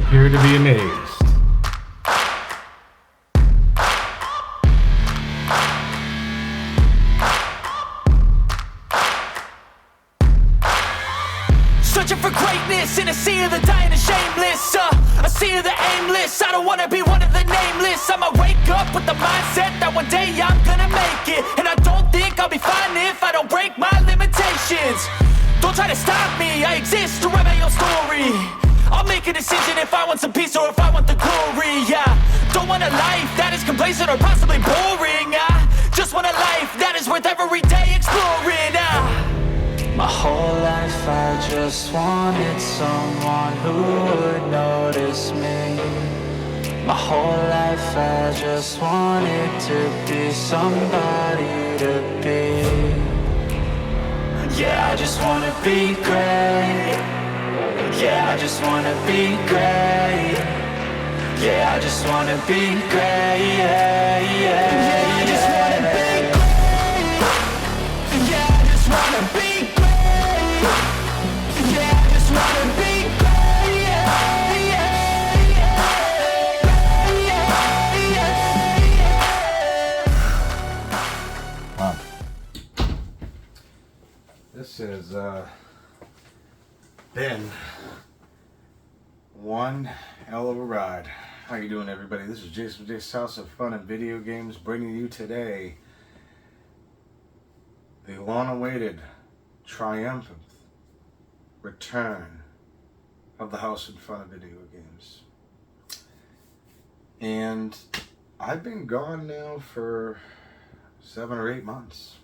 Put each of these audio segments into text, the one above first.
Prepare to be amazed. Searching for greatness in a sea of the dying and shameless, a sea of the aimless. I don't wanna be one of the nameless. I'ma wake up with the mindset that one day I'm gonna make it. And I don't think I'll be fine if I don't break my limitations. Don't try to stop me, I exist to write my own story. I'll make a decision if I want some peace or if I want the glory. Yeah, don't want a life that is complacent or possibly boring. I just want a life that is worth every day exploring. My whole life I just wanted someone who would notice me. My whole life I just wanted to be somebody to be. Yeah, I just wanna be great. Yeah, I just wanna be great. Yeah, I just wanna be great. Yeah, I just wanna be great. Yeah, I just wanna be great. Yeah, I just wanna be great. Wow. This has been one hell of a ride. How you doing, everybody? This is Jason with Jason's House of Fun and Video Games, bringing you today the long-awaited, triumphant return of the House of Fun and Video Games. And I've been gone now for 7 or 8 months.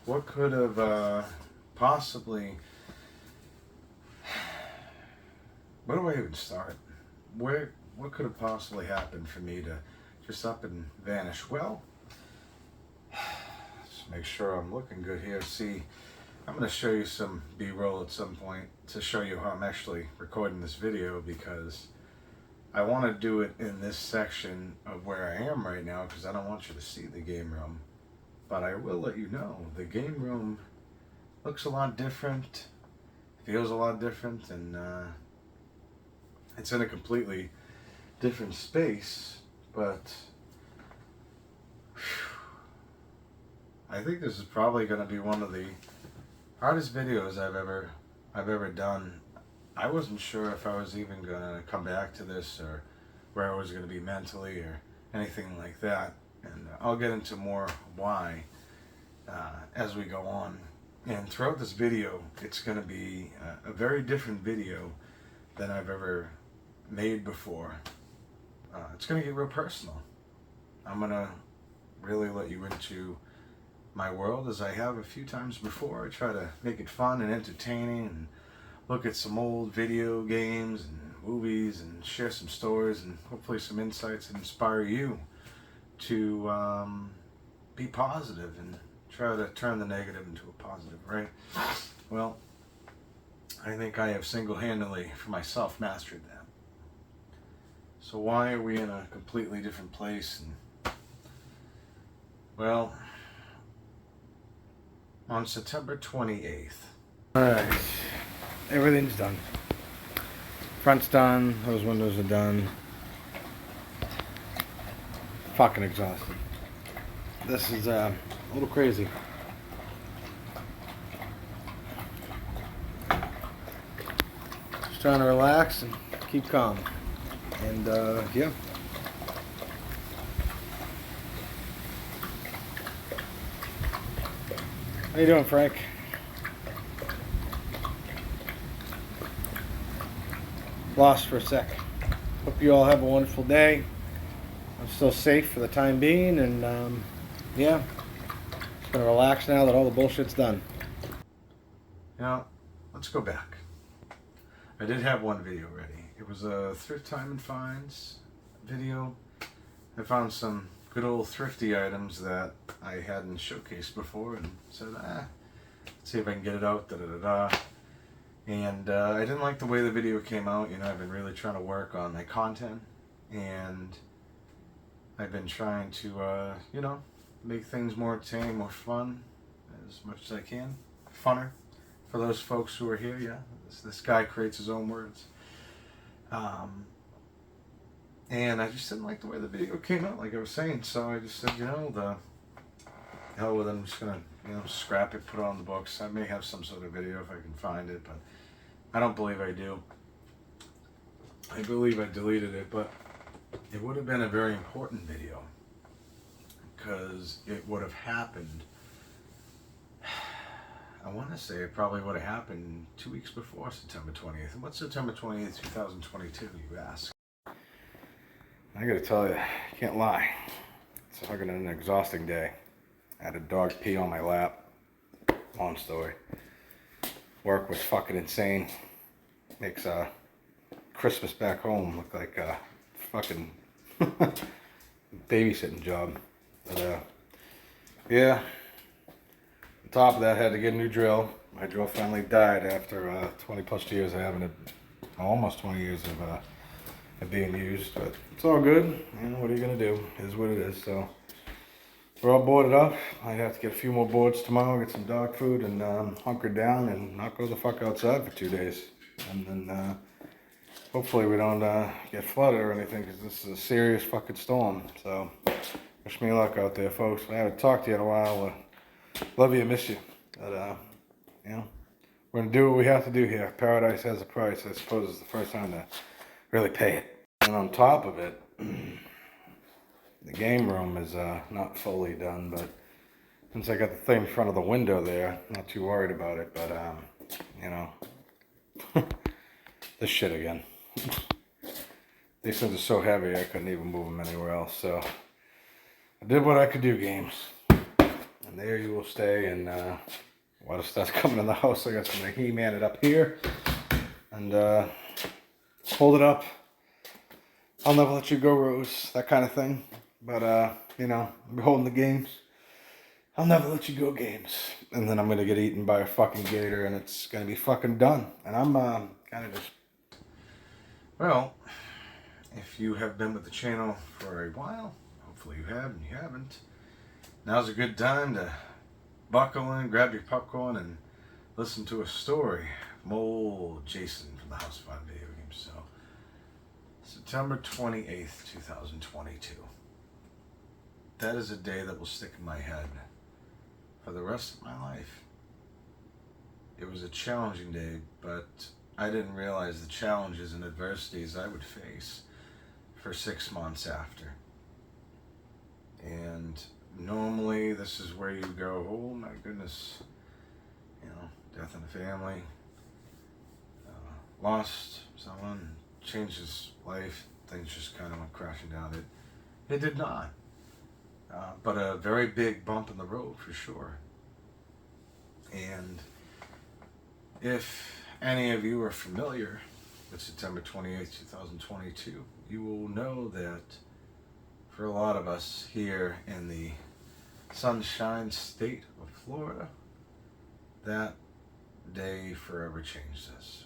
What could have possibly... Where do I even start? What could have possibly happened for me to just up and vanish? Well, let's make sure I'm looking good here. See, I'm going to show you some B-roll at some point to show you how I'm actually recording this video, because I want to do it in this section of where I am right now, because I don't want you to see the game room. But I will let you know, the game room looks a lot different, feels a lot different, and it's in a completely different space, but I think this is probably going to be one of the hardest videos I've ever done. I wasn't sure if I was even going to come back to this, or where I was going to be mentally, or anything like that. And I'll get into more why as we go on. And throughout this video, it's going to be a very different video than I've ever made before. It's going to get real personal. I'm going to really let you into my world, as I have a few times before. I try to make it fun and entertaining, and look at some old video games and movies, and share some stories, and hopefully some insights that inspire you to be positive and try to turn the negative into a positive, right? Well, I think I have single-handedly, for myself, mastered that. So why are we in a completely different place? And, well, on September 28th. Alright, everything's done. Front's done, those windows are done. Fucking exhausted. This is a little crazy. Just trying to relax and keep calm. And yeah. How you doing, Frank? Lost for a sec. Hope you all have a wonderful day. I'm still safe for the time being, and yeah, just gonna relax now that all the bullshit's done. Now, let's go back. I did have one video ready. It was a thrift time and finds video. I found some good old thrifty items that I hadn't showcased before, and said, let's see if I can get it out, da-da-da-da. And I didn't like the way the video came out. You know, I've been really trying to work on my content, and I've been trying to, you know, make things more entertaining, more fun, as much as I can. Funner for those folks who are here, yeah. This guy creates his own words. And I just didn't like the way the video came out, like I was saying. So I just said, the hell with it. I'm just gonna, scrap it, put it on the books. I may have some sort of video if I can find it, but I don't believe I do. I believe I deleted it, but it would have been a very important video because it would have happened. I want to say it probably would have happened 2 weeks before September 20th. And what's September 20th, 2022, you ask? I gotta tell you, I can't lie. It's fucking an exhausting day. I had a dog pee on my lap. Long story. Work was fucking insane. Makes Christmas back home look like a fucking babysitting job. But yeah. On top of that, I had to get a new drill. My drill finally died after 20 plus years of having it. Almost 20 years of being used, but it's all good. What are you gonna do? It is what it is. So we're all boarded up. I have to get a few more boards tomorrow, get some dog food, and hunker down and not go the fuck outside for 2 days. And then hopefully we don't get flooded or anything, because this is a serious fucking storm. So wish me luck out there, folks. I haven't talked to you in a while. Love you, miss you. But we're gonna do what we have to do here. Paradise has a price. I suppose it's the first time to really pay it. And on top of it, the game room is not fully done, but since I got the thing in front of the window there, not too worried about it, but this shit again. These things are so heavy I couldn't even move them anywhere else, so I did what I could do, games. And there you will stay, and while the stuff's coming in the house, I got some He-Man it up here, and hold it up. I'll never let you go, Rose. That kind of thing. But, I'm holding the games. I'll never let you go, games. And then I'm going to get eaten by a fucking gator, and it's going to be fucking done. And I'm kind of just... Well, if you have been with the channel for a while, hopefully you have, and you haven't, now's a good time to buckle in, grab your popcorn, and listen to a story from old Jason from the House of Fun video games. So, September 28th, 2022. That is a day that will stick in my head for the rest of my life. It was a challenging day, but I didn't realize the challenges and adversities I would face for 6 months after. And normally this is where you go, oh my goodness, death in the family, lost someone, changed his life, things just kind of went crashing down. It did not. But a very big bump in the road for sure. And if any of you are familiar with September 28th, 2022, you will know that for a lot of us here in the Sunshine State of Florida, that day forever changed us.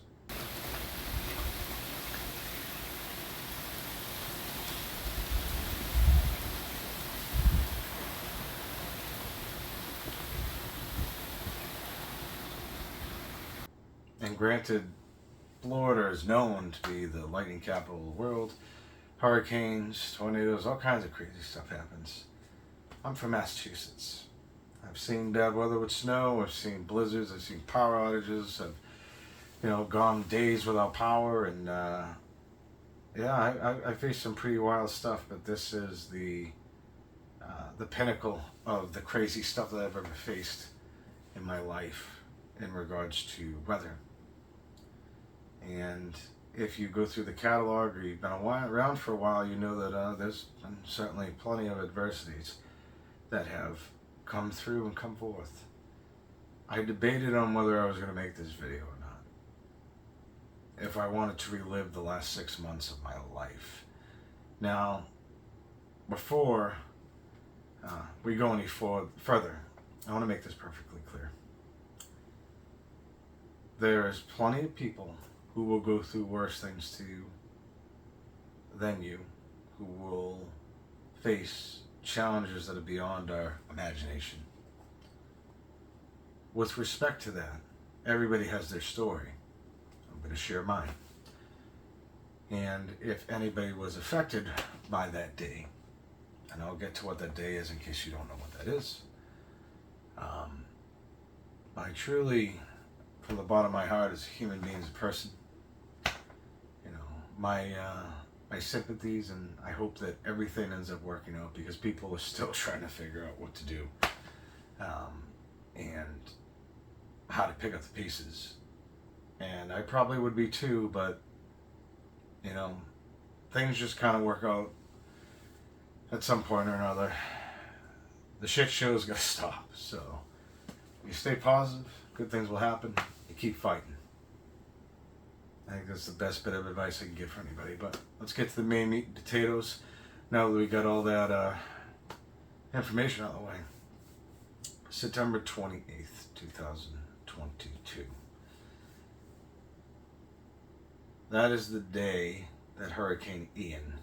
And granted, Florida is known to be the lightning capital of the world. Hurricanes, tornadoes, all kinds of crazy stuff happens. I'm from Massachusetts. I've seen bad weather with snow, I've seen blizzards, I've seen power outages, I've gone days without power, and I faced some pretty wild stuff, but this is the pinnacle of the crazy stuff that I've ever faced in my life in regards to weather. And if you go through the catalog or you've been around for a while, you know that there's been certainly plenty of adversities that have come through and come forth. I debated on whether I was going to make this video or not. If I wanted to relive the last 6 months of my life. Now, before we go any further, I want to make this perfectly clear. There is plenty of people who will go through worse things than you, who will face challenges that are beyond our imagination. With respect to that, everybody has their story. I'm going to share mine. and if anybody was affected by that day. And I'll get to what that day is in case you don't know what that is. I truly, from the bottom of my heart, as a human being, as a person, you know, my sympathies, and I hope that everything ends up working out, because people are still trying to figure out what to do, and how to pick up the pieces. And I probably would be too, but you know, things just kind of work out at some point or another. The shit show's gotta stop. So you stay positive, good things will happen. You keep fighting. I think that's the best bit of advice I can give for anybody. But let's get to the main meat and potatoes. Now that we got all that information out of the way. September 28th, 2022. That is the day that Hurricane Ian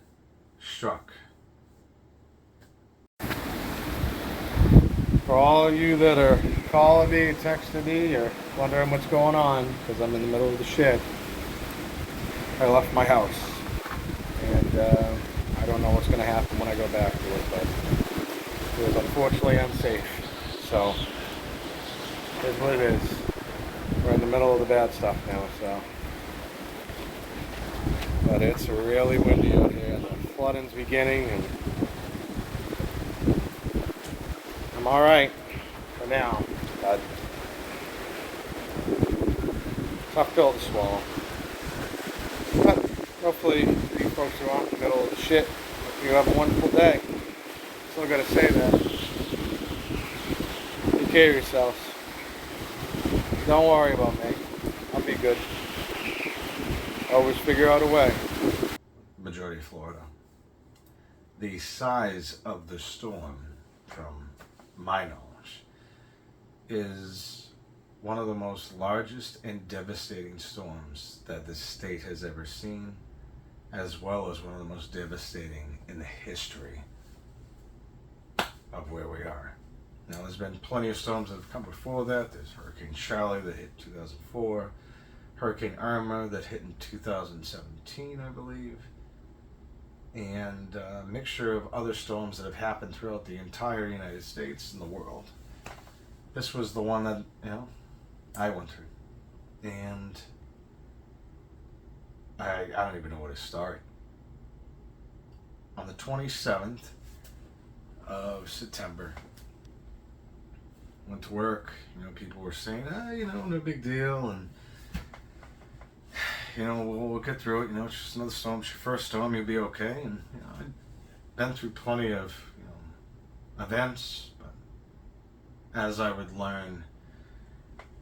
struck. For all of you that are calling me, texting me, or wondering what's going on, because I'm in the middle of the shit, I left my house. And I don't know what's going to happen when I go back to it, but it was unfortunately unsafe. So, it is what it is. We're in the middle of the bad stuff now, so. But it's really windy out here. The flooding's beginning, and I'm alright for now, but tough pill to swallow. But hopefully you folks who aren't in the middle of the shit, you have a wonderful day. Still gotta say that. Take care of yourselves. Don't worry about me. I'll be good. Always figure out a way. Majority of Florida. The size of the storm, from my knowledge, is one of the most largest and devastating storms that the state has ever seen, as well as one of the most devastating in the history of where we are. Now, there's been plenty of storms that have come before that. There's Hurricane Charley that hit 2004, Hurricane Irma that hit in 2017, I believe, and a mixture of other storms that have happened throughout the entire United States and the world. This was the one that, you know, I went through, and I don't even know where to start. On the 27th of September, went to work. You know, people were saying, you know, no big deal, and you know, we'll get through it. You know, it's just another storm. It's your first storm. You'll be okay. And you know, I'd been through plenty of, you know, events, but as I would learn,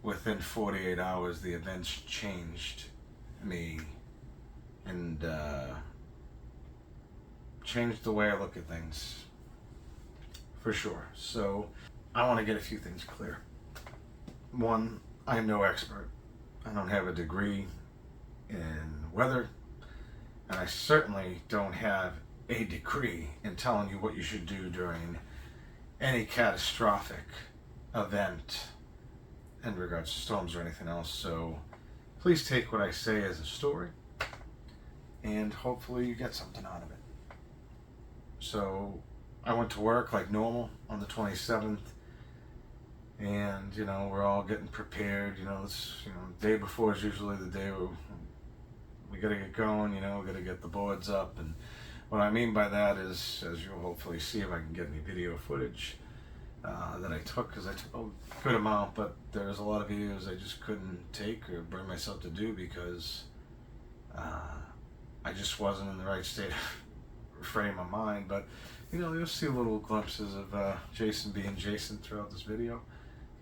within 48 hours, the events changed me and changed the way I look at things, for sure. So I want to get a few things clear. One, I'm no expert. I don't have a degree in weather, and I certainly don't have a degree in telling you what you should do during any catastrophic event in regards to storms or anything else. So please take what I say as a story, and hopefully you get something out of it. So I went to work like normal on the 27th, and you know, we're all getting prepared. You know, this, you know, the day before is usually the day where we gotta get going. You know, we gotta get the boards up, and what I mean by that is, as you'll hopefully see if I can get any video footage that I took, because I took a good amount, but there's a lot of videos I just couldn't take or bring myself to do because I just wasn't in the right state of frame of mind. But you know, you'll see little glimpses of Jason being Jason throughout this video,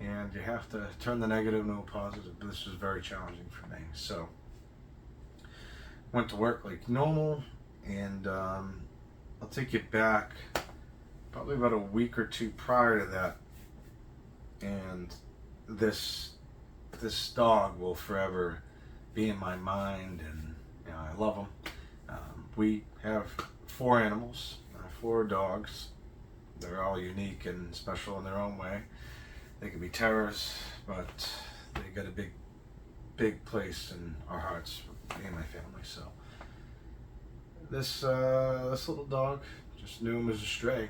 and you have to turn the negative into a positive. But this was very challenging for me. So went to work like normal, and I'll take you back probably about a week or two prior to that, and this dog will forever be in my mind, and you know, I love him. We have 4 animals, 4 dogs. They're all unique and special in their own way. They can be terrors, but they got a big place in our hearts, me and my family. So this little dog, just knew him as a stray,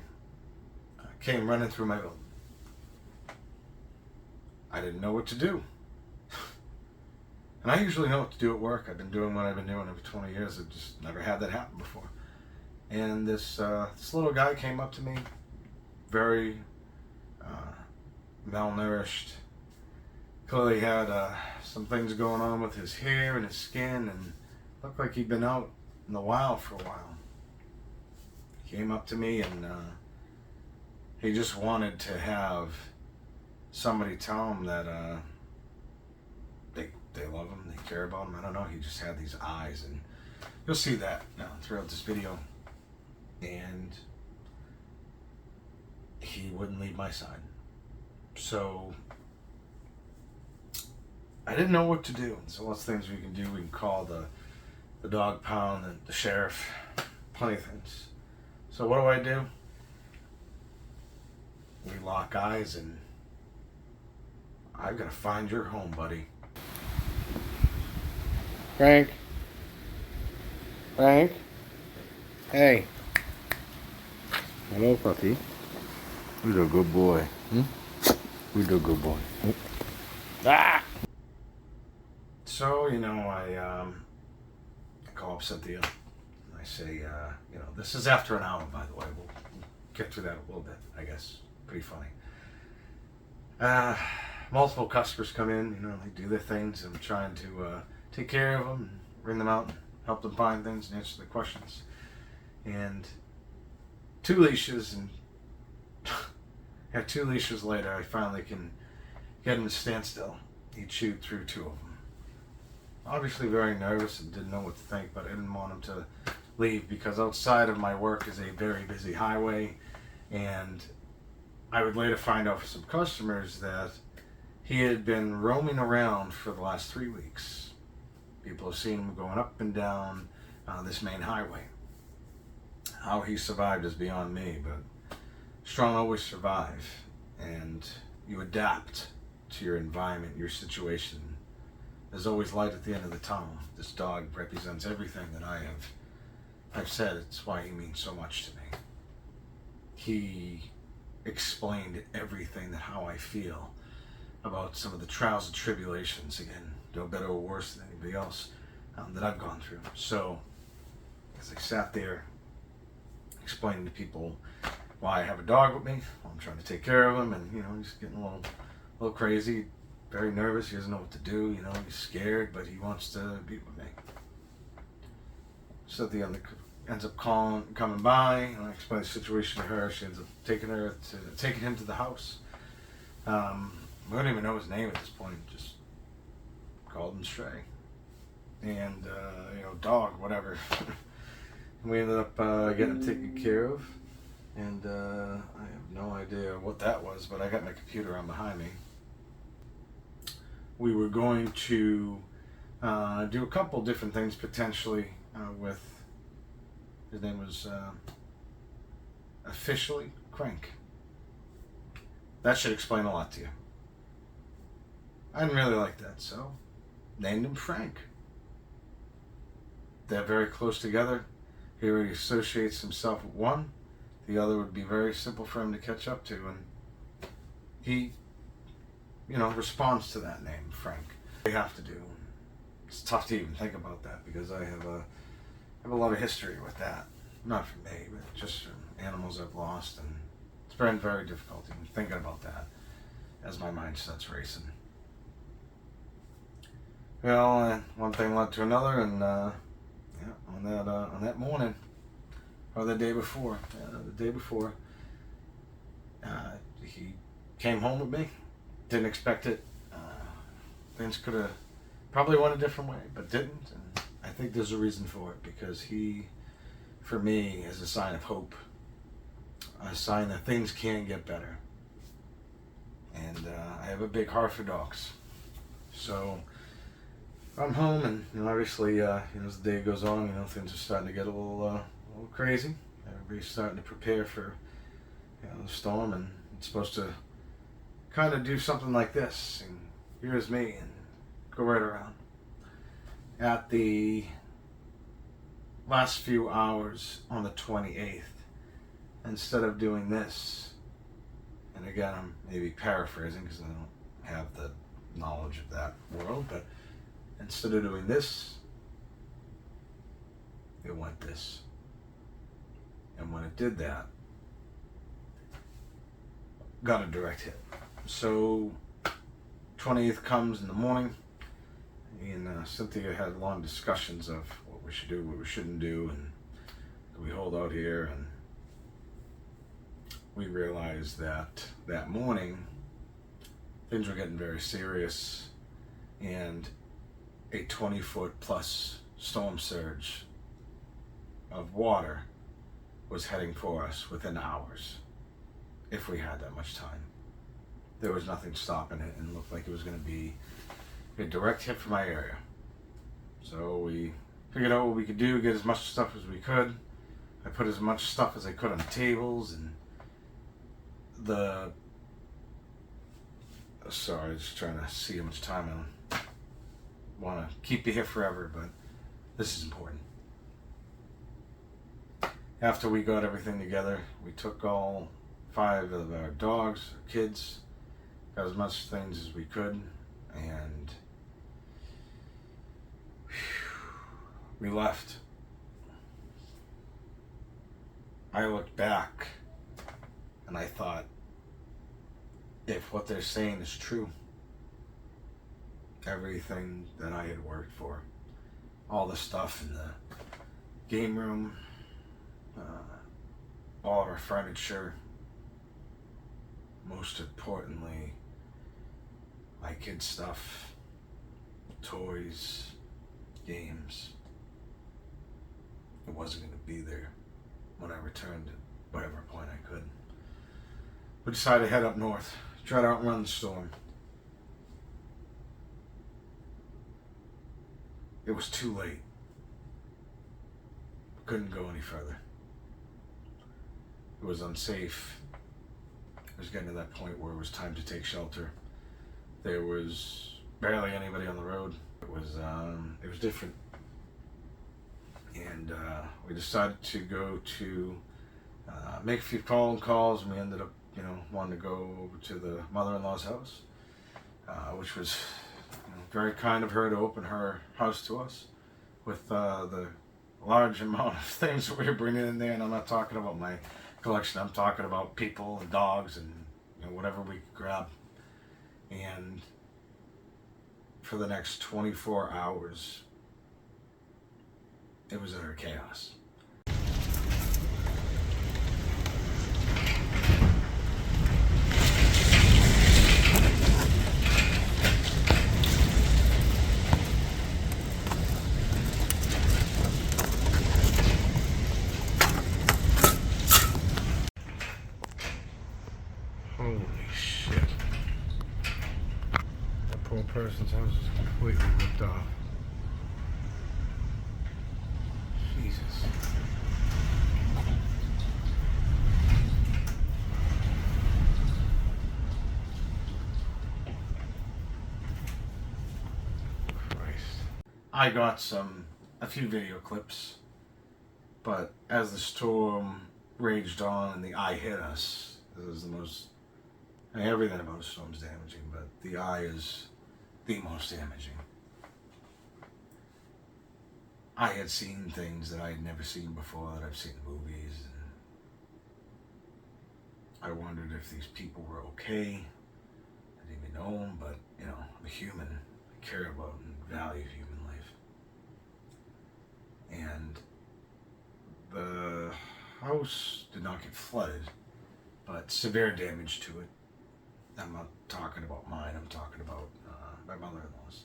came running through my building. I didn't know what to do. And I usually know what to do at work. I've been doing what I've been doing over 20 years. I've just never had that happen before. And this little guy came up to me, very malnourished. Clearly had some things going on with his hair and his skin, and looked like he'd been out in the wild for a while. He came up to me, and he just wanted to have somebody tell him that they love him, they care about him. I don't know, he just had these eyes, and you'll see that now throughout this video. And he wouldn't leave my side. So I didn't know what to do. So lots of things we can do. We can call the dog pound and the sheriff, plenty of things. So what do? We lock eyes, and I've got to find your home, buddy. Frank? Hey. Hello, puppy. You're a good boy. You're a good boy. Ah! So, I call up Cynthia, and I say, this is after an hour, by the way. We'll get through that a little bit, I guess. Pretty funny. Multiple customers come in, they do their things. I'm trying to take care of them, and bring them out, and help them find things and answer their questions. And 2 leashes, and 2 leashes later, I finally can get him to stand still. He chewed through 2 of them. Obviously very nervous and didn't know what to think, but I didn't want him to leave because outside of my work is a very busy highway, and I would later find out from some customers that he had been roaming around for the last 3 weeks. People have seen him going up and down this main highway. How he survived is beyond me, but strong always survive, and you adapt to your environment, your situation. There's always light at the end of the tunnel. This dog represents everything that I've said. It's why he means so much to me. He explained everything, that how I feel about some of the trials and tribulations, again, no better or worse than anybody else, that I've gone through. So as I sat there explaining to people why I have a dog with me, I'm trying to take care of him, and he's getting a little crazy, very nervous. He doesn't know what to do. He's scared, but he wants to be with me. So the other ends up coming by, and I explain the situation to her. She ends up taking him to the house. We don't even know his name at this point. Just called him Stray, and dog, whatever. And we ended up getting him taken care of, and I have no idea what that was, but I got my computer on behind me. We were going to do a couple different things potentially with, his name was officially Crank. That should explain a lot to you. I didn't really like that, so named him Frank. They're very close together. He already associates himself with one. The other would be very simple for him to catch up to, and he responds to that name, Frank. They have to do. It's tough to even think about that because I have a lot of history with that. Not from me, but just from animals I've lost, and it's been very difficult even thinking about that as my mind starts racing. Well, one thing led to another, and on that morning, or the day before, he came home with me. Didn't expect it. Things could have probably went a different way, but didn't. And I think there's a reason for it, because he, for me, is a sign of hope. A sign that things can get better. And I have a big heart for dogs. So I'm home, and obviously, as the day goes on, things are starting to get a little crazy. Everybody's starting to prepare for the storm, and it's supposed to kind of do something like this, and here's me, and go right around. At the last few hours on the 28th, instead of doing this, and again, I'm maybe paraphrasing because I don't have the knowledge of that world, but instead of doing this, it went this. And when it did that, got a direct hit. So 20th comes in the morning, and Cynthia had long discussions of what we should do, what we shouldn't do, and do we hold out here. And we realized that that morning things were getting very serious, and a 20-foot plus storm surge of water was heading for us within hours, if we had that much time. There was nothing stopping it, and it looked like it was going to be a direct hit from my area. So we figured out what we could do, get as much stuff as we could. I put as much stuff as I could on the tables, and sorry, just trying to see how much time I want to keep you here forever, but this is important. After we got everything together, we took all 5 of our dogs, our kids, got as much things as we could, and we left. I looked back and I thought, if what they're saying is true, everything that I had worked for, all the stuff in the game room, all of our furniture, most importantly, my kids' stuff, toys, games, it wasn't going to be there when I returned at whatever point I could. We decided to head up north, try to outrun the storm. It was too late. Couldn't go any further. It was unsafe. It was getting to that point where it was time to take shelter. There was barely anybody on the road. It was different. And we decided to go to make a few phone calls, and we ended up, wanting to go over to the mother-in-law's house, which was very kind of her to open her house to us with the large amount of things that we were bringing in there. And I'm not talking about my collection, I'm talking about people and dogs and whatever we could grab. And for the next 24 hours, it was utter chaos. Holy shit. That poor person's house is completely ripped off. Jesus. Christ. I got a few video clips, but as the storm raged on and the eye hit us, this is the most, everything about a storm is damaging, but the eye is the most damaging. I had seen things that I had never seen before, that I've seen in movies, and I wondered if these people were okay. I didn't even know them, but I'm a human. I care about and value human life. And the house did not get flooded, but severe damage to it. I'm not talking about mine, I'm talking about my mother-in-law's.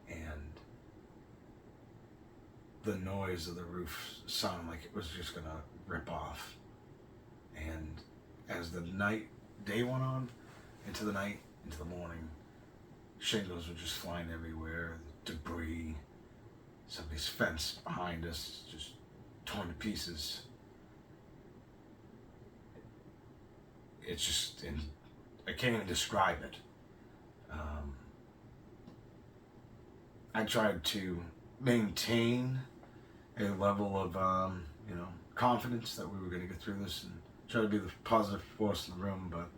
And the noise of the roof sounded like it was just gonna rip off. And as the day went on, into the night, into the morning, shingles were just flying everywhere, debris, somebody's fence behind us just torn to pieces. It's just, I can't even describe it. I tried to maintain a level of, confidence that we were going to get through this and try to be the positive force in the room. But,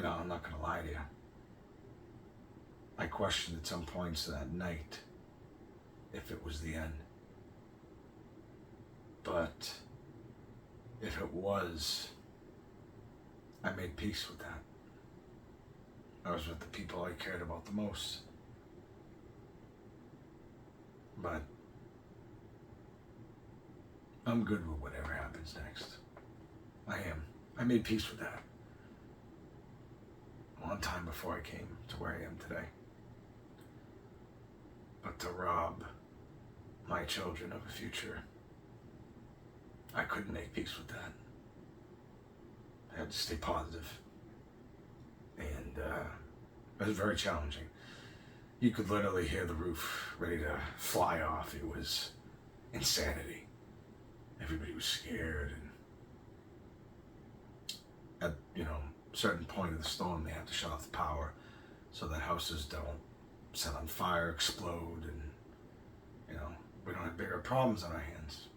I'm not going to lie to you. I questioned at some points that night if it was the end. But if it was, I made peace with that. I was with the people I cared about the most. But I'm good with whatever happens next. I am. I made peace with that a long time before I came to where I am today. But to rob my children of a future, I couldn't make peace with that. I had to stay positive. And it was very challenging. You could literally hear the roof ready to fly off. It was insanity. Everybody was scared, and at a certain point of the storm, they have to shut off the power so that houses don't set on fire, explode, and we don't have bigger problems on our hands.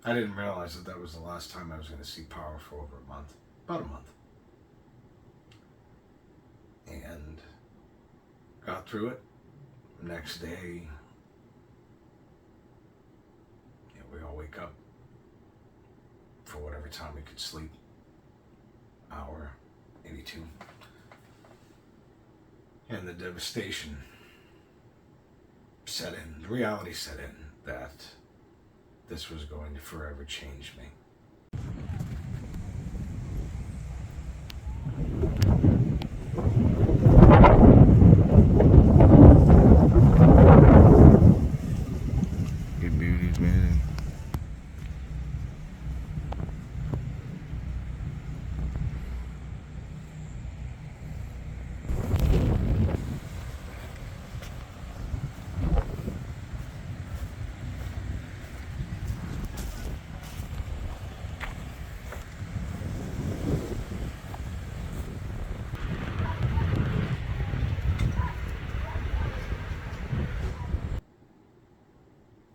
I didn't realize that was the last time I was going to see power for over a month, about a month, and got through it. Next day, we all wake up for whatever time we could sleep, hour 82, and the devastation set in, the reality set in that this was going to forever change me. Good beauties, man.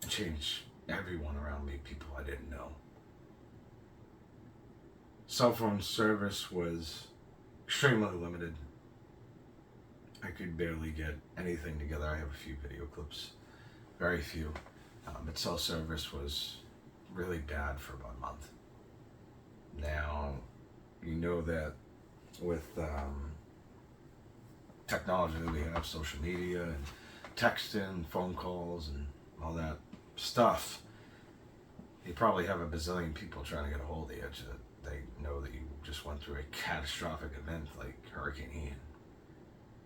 Changed everyone around me, people I didn't know. Cell phone service was extremely limited. I could barely get anything together. I have a few video clips, very few, but cell service was really bad for about a month. Now, that with technology that we have, social media and texting, phone calls, and all that stuff, you probably have a bazillion people trying to get a hold of you. They know that you just went through a catastrophic event like Hurricane Ian,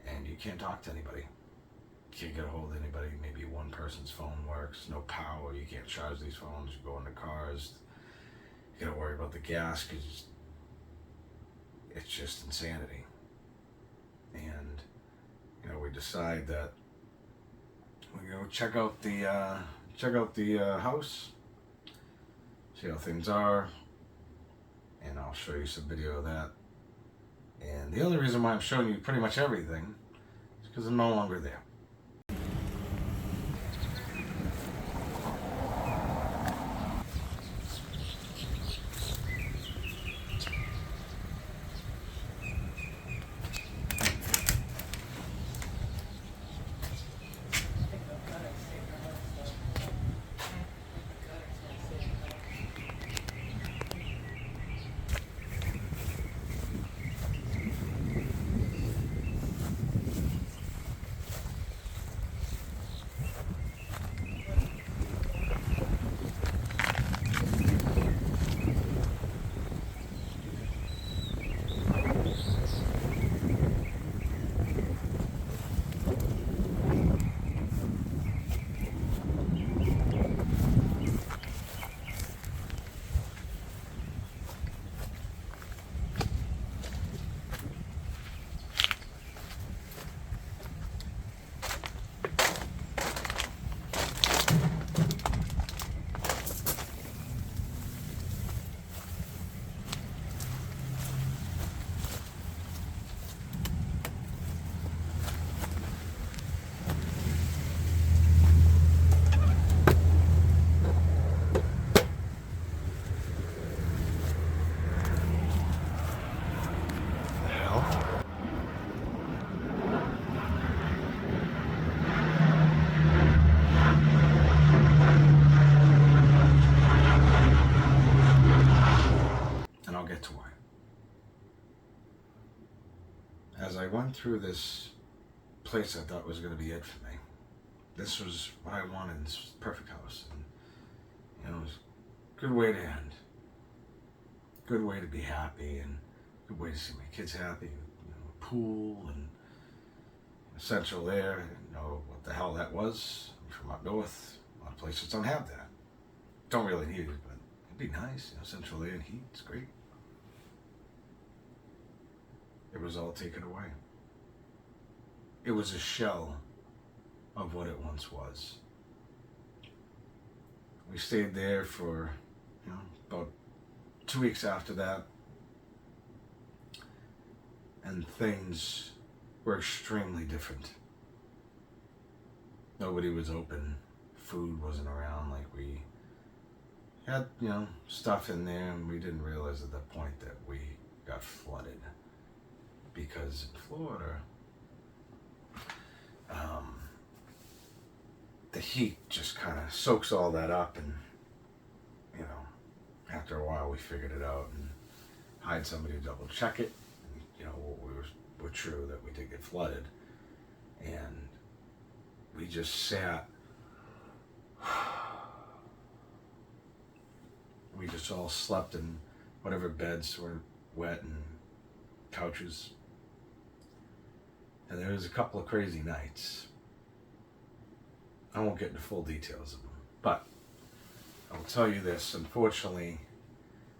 and you can't talk to anybody. You can't get a hold of anybody. Maybe one person's phone works, no power, you can't charge these phones, you go in the cars, you gotta worry about the gas because it's just insanity. And we decide that we go check out the house, see how things are, and I'll show you some video of that. And the only reason why I'm showing you pretty much everything is because I'm no longer there. went through this place I thought was going to be it for me. This was what I wanted. This was the perfect house. And, you know, it was a good way to end. Good way to be happy, and good way to see my kids happy. You know, a pool and central air. I didn't know what the hell that was. I'm from up north. A lot of places don't have that. Don't really need it, but it'd be nice. You know, central air and heat. It's great. It was all taken away. It was a shell of what it once was. We stayed there for, you know, about 2 weeks after that, and things were extremely different. Nobody was open. Food wasn't around. Like, we had, you know, stuff in there, and we didn't realize at that point that we got flooded. Because in Florida, the heat just kind of soaks all that up, and, you know, after a while we figured it out and hired somebody to double check it. And, you know, we were true that we did get flooded, and we just sat. We just all slept in whatever beds were wet and couches. And there was a couple of crazy nights. I won't get into full details of them, but I will tell you this. Unfortunately,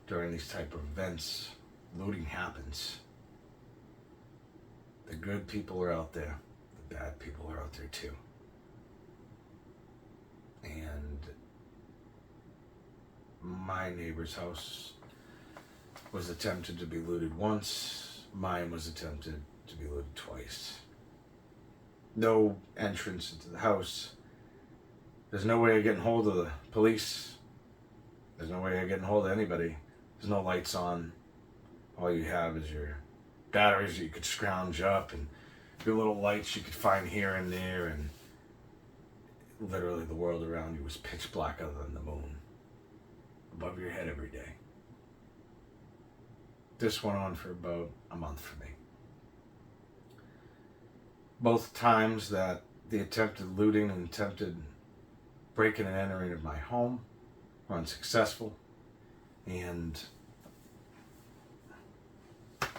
during these type of events, looting happens. The good people are out there. The bad people are out there too. And my neighbor's house was attempted to be looted once. Mine was attempted to be looted twice. No entrance into the house. There's no way of getting hold of the police. There's no way of getting hold of anybody. There's no lights on. All you have is your batteries that you could scrounge up, and your little lights you could find here and there, and literally the world around you was pitch black other than the moon above your head every day. This went on for about a month for me. Both times that the attempted looting and attempted breaking and entering of my home were unsuccessful, and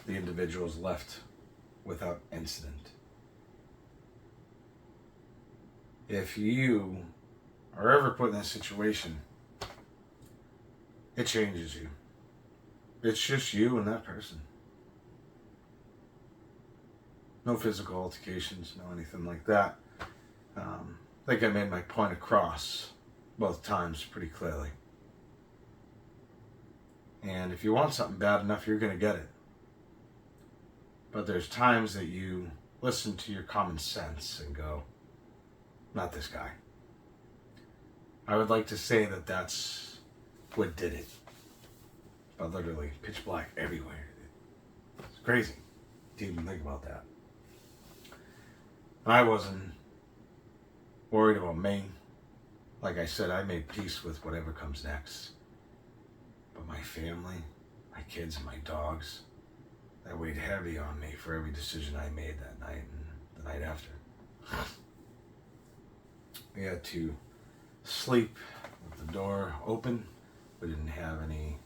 the individuals left without incident. If you are ever put in this situation, it changes you. It's just you and that person. No physical altercations, no anything like that. I think I made my point across both times pretty clearly. And if you want something bad enough, you're going to get it. But there's times that you listen to your common sense and go, not this guy. I would like to say that that's what did it. But literally, pitch black everywhere. It's crazy to even think about that. I wasn't worried about me. Like I said, I made peace with whatever comes next. But my family, my kids, and my dogs, that weighed heavy on me for every decision I made that night and the night after. We had to sleep with the door open. We didn't have any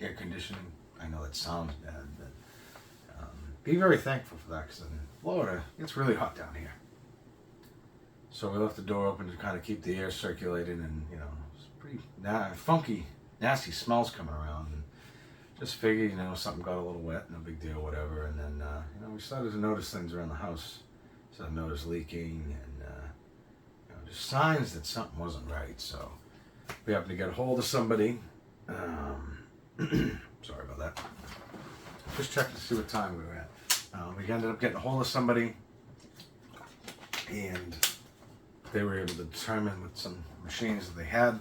air conditioning. I know that sounds bad, but be very thankful for that, because in Florida, it's really hot down here. So we left the door open to kind of keep the air circulating, and, you know, it's pretty funky, nasty smells coming around. And just figured, you know, something got a little wet, no big deal, whatever. And then, you know, we started to notice things around the house. So I noticed leaking and, you know, just signs that something wasn't right. So we happened to get a hold of somebody. Sorry about that. Just checking to see what time we were at. We ended up getting a hold of somebody, and they were able to determine with some machines that they had,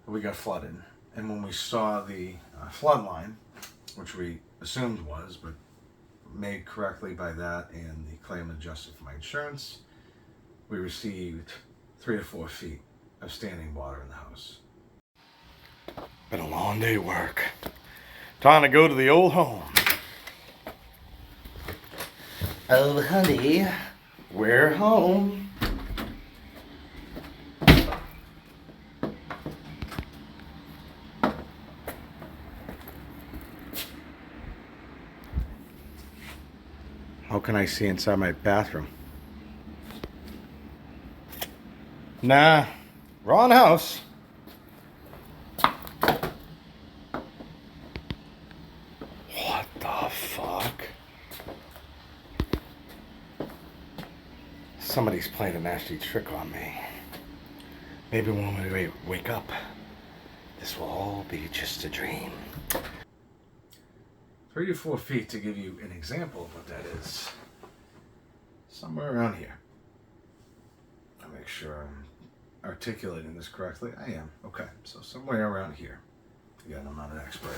we got flooded. And when we saw the flood line, which we assumed was, but made correctly by that and the claim adjusted for my insurance, we received 3 to 4 feet of standing water in the house. Been a long day at work. Time to go to the old home. Oh, honey, we're home. How can I see inside my bathroom? Nah, wrong house. What the fuck? Somebody's playing a nasty trick on me. Maybe when we wake up, this will all be just a dream. 3 to 4 feet, to give you an example of what that is. Somewhere around here. I'll make sure I'm articulating this correctly. I am. Okay, so somewhere around here. Again, I'm not an expert.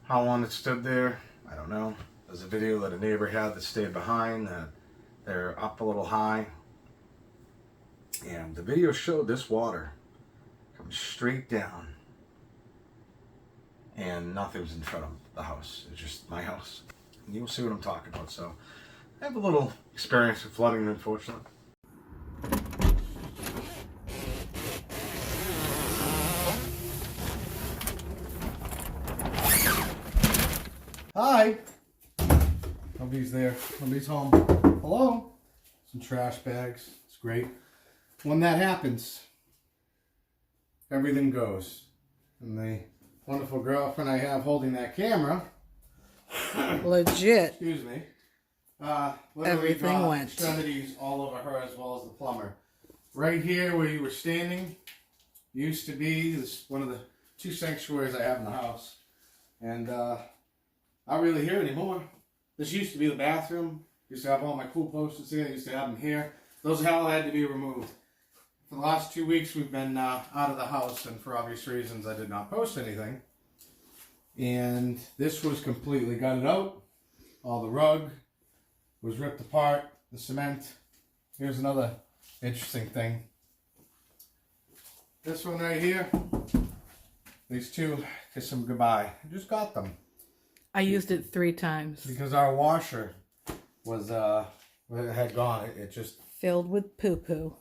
How long it stood there, I don't know. There's a video that a neighbor had that stayed behind, that they're up a little high. And the video showed this water comes straight down. And nothing's in front of the house. It's just my house. And you'll see what I'm talking about. So I have a little experience with flooding, unfortunately. Hi. Nobody's there. Nobody's home. Hello. Some trash bags. It's great. When that happens, everything goes. And the wonderful girlfriend I have holding that camera, legit, excuse me, everything got went. extremities all over her as well as the plumber. Right here where you were standing used to be one of the 2 sanctuaries I have in the house. And not really here anymore. This used to be the bathroom. Used to have all my cool posters here. Used to have them here. Those all had to be removed. For the last 2 weeks we've been out of the house, and for obvious reasons I did not post anything. And this was completely gutted out. All the rug was ripped apart. The cement. Here's another interesting thing. This one right here. These two, kiss them goodbye. I just got them. I used it 3 times. Because our washer was had gone. It just Filled with poo-poo.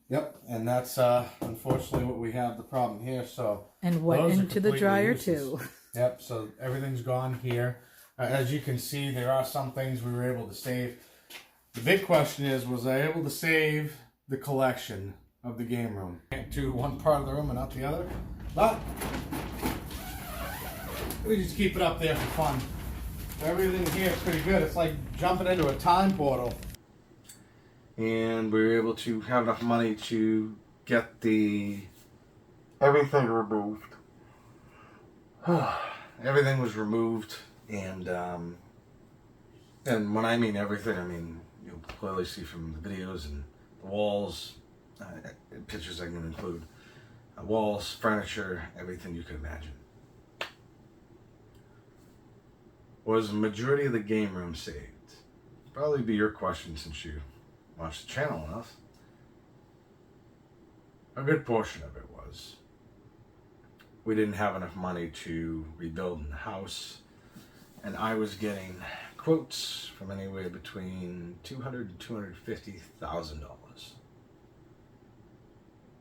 Yep, and that's unfortunately what we have the problem here. So And went those are into the completely dryer useless. too. Yep, so everything's gone here. As you can see, there are some things we were able to save. The big question is, was I able to save the collection of the game room? Can't do one part of the room and not the other, but we just keep it up there for fun. Everything here is pretty good. It's like jumping into a time portal. And we were able to have enough money to get everything removed. Everything was removed, and when I mean everything, I mean you'll clearly see from the videos and the walls, pictures I can include, walls, furniture, everything you could imagine. Was the majority of the game room saved? Probably be your question since you watch the channel enough. A good portion of it was. We didn't have enough money to rebuild the house, and I was getting quotes from anywhere between $200,000 and $250,000.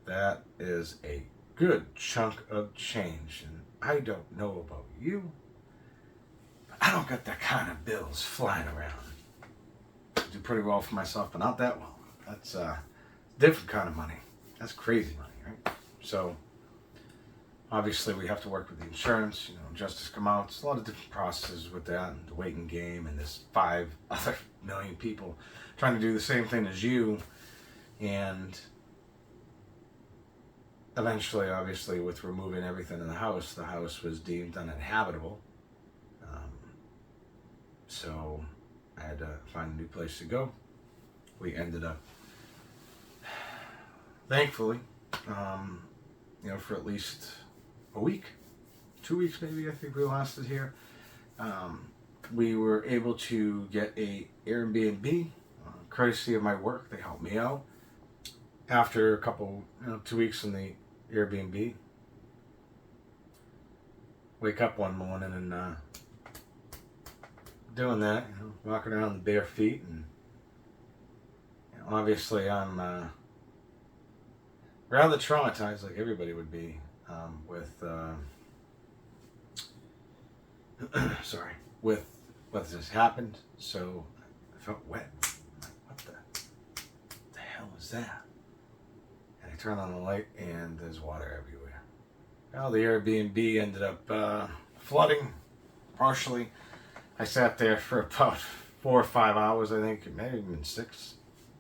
That is a good chunk of change, and I don't know about you, but I don't got that kind of bills flying around. Do pretty well for myself, but not that well. That's a different kind of money. That's crazy money, right? So obviously we have to work with the insurance, justice come out. It's a lot of different processes with that, and the waiting game, and there's 5 other million people trying to do the same thing as you. And eventually, obviously, with removing everything in the house was deemed uninhabitable. So I had to find a new place to go. We ended up, thankfully, for at least a week, 2 weeks maybe, I think we lasted here. We were able to get a Airbnb, courtesy of my work. They helped me out. After a couple, 2 weeks in the Airbnb, wake up one morning and doing that, you know, walking around in bare feet, and you know, obviously I'm rather traumatized, like everybody would be, with sorry, with what just happened. So I felt wet. I'm like, what the hell was that? And I turned on the light, and there's water everywhere. Well, the Airbnb ended up flooding partially. I sat there for about 4 or 5 hours, I think, maybe even 6,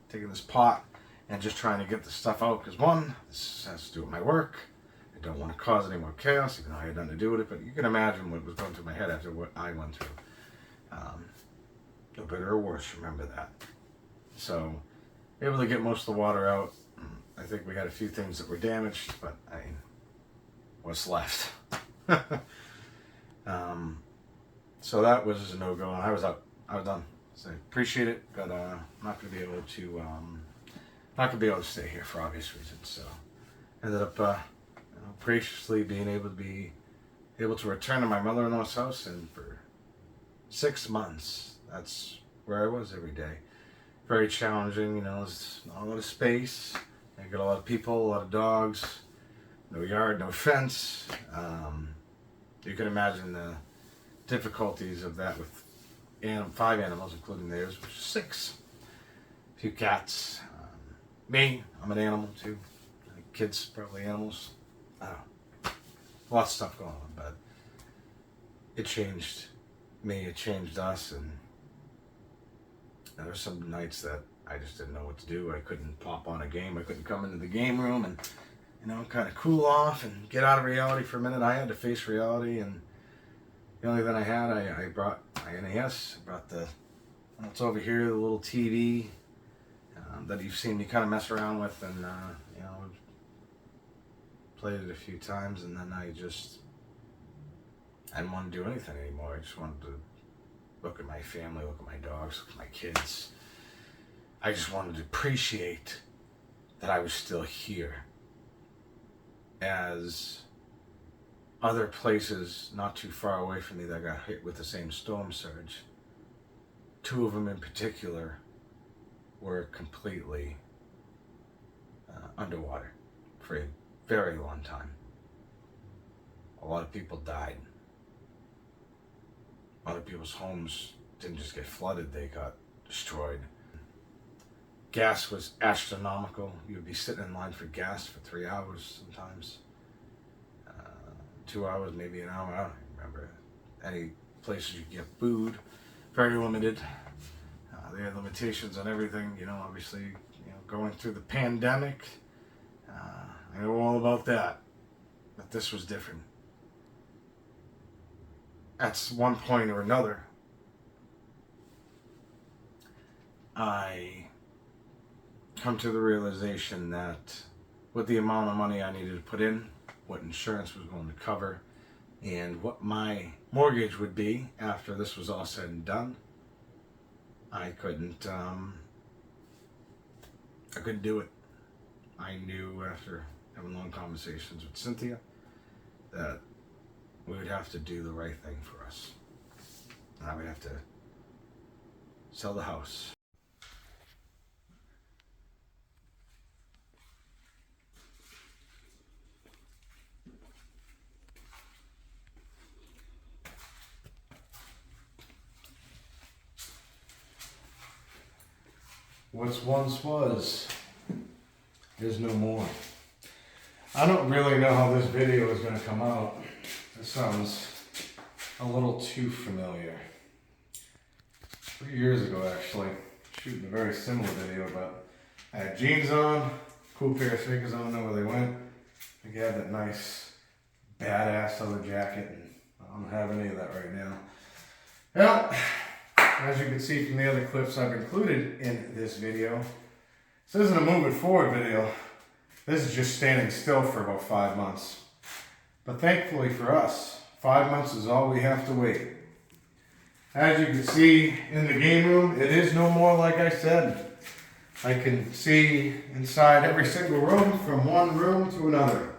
taking this pot and just trying to get the stuff out. Because one, this has to do with my work. I don't want to cause any more chaos, even though I had nothing to do with it. But you can imagine what was going through my head after what I went through. No better or worse, remember that. So, able to get most of the water out. I think we had a few things that were damaged, but I mean, what's left? So that was a no-go, and I was out. I was done. So I appreciate it, but I'm not gonna be able to stay here for obvious reasons. So ended up graciously being able to return to my mother-in-law's house, and for 6 months, that's where I was every day. Very challenging, you know. There's not a lot of space. I got a lot of people, a lot of dogs, no yard, no fence. You can imagine the difficulties of that with 5 animals, including theirs, which is 6. A few cats. Me, I'm an animal too. Kids, probably animals. I don't know. Lots of stuff going on, but it changed me, it changed us, and there were some nights that I just didn't know what to do. I couldn't pop on a game. I couldn't come into the game room and, you know, kind of cool off and get out of reality for a minute. I had to face reality, and the only thing I had, I brought my NES. I brought it's over here, the little TV that you've seen me kind of mess around with, and you know, played it a few times, and then I didn't want to do anything anymore. I just wanted to look at my family, look at my dogs, look at my kids. I just wanted to appreciate that I was still here. As other places not too far away from me that got hit with the same storm surge, 2 of them in particular were completely underwater for a very long time. A lot of people died. A lot of people's homes didn't just get flooded, they got destroyed. Gas was astronomical. You would be sitting in line for gas for 3 hours sometimes. 2 hours, maybe an hour. I don't remember. Any places you get food, very limited. They had limitations on everything, you know, obviously, you know, going through the pandemic. I know all about that. But this was different. At one point or another, I come to the realization that with the amount of money I needed to put in, what insurance was going to cover, and what my mortgage would be after this was all said and done, I couldn't do it. I knew after having long conversations with Cynthia that we would have to do the right thing for us. And I would have to sell the house. What's once was is no more. I don't really know how this video is going to come out. This sounds a little too familiar. 3 years ago, actually, shooting a very similar video, but I had jeans on, cool pair of sneakers, I don't know where they went. I think I had that nice, badass leather jacket, and I don't have any of that right now. Well, as you can see from the other clips I've included in this video, this isn't a moving forward video. This is just standing still for about 5 months. But thankfully for us, 5 months is all we have to wait. As you can see in the game room, it is no more like I said. I can see inside every single room from one room to another.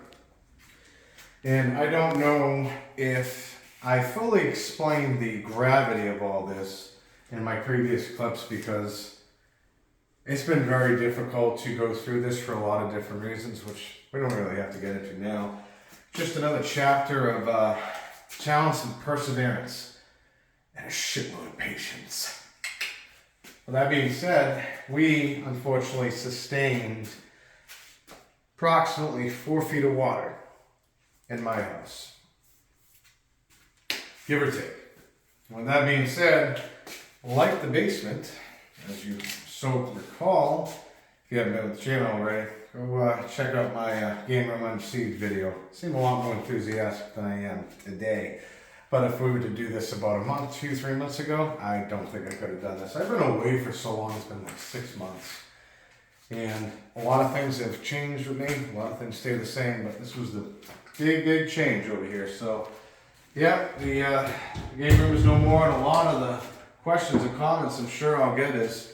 And I don't know if I fully explained the gravity of all this in my previous clips because it's been very difficult to go through this for a lot of different reasons, which we don't really have to get into now. Just another chapter of challenge and perseverance and a shitload of patience. With that being said, we unfortunately sustained approximately 4 feet of water in my house. Give or take. With that being said, like the basement, as you so recall, if you haven't been with the channel already, go check out my Game Room Unsieged video. Seem a lot more enthusiastic than I am today. But if we were to do this about a month, 2-3 months ago, I don't think I could have done this. I've been away for so long, it's been like 6 months. And a lot of things have changed with me, a lot of things stay the same, but this was the big change over here. So, yeah, the game room is no more, and a lot of the questions and comments I'm sure I'll get is,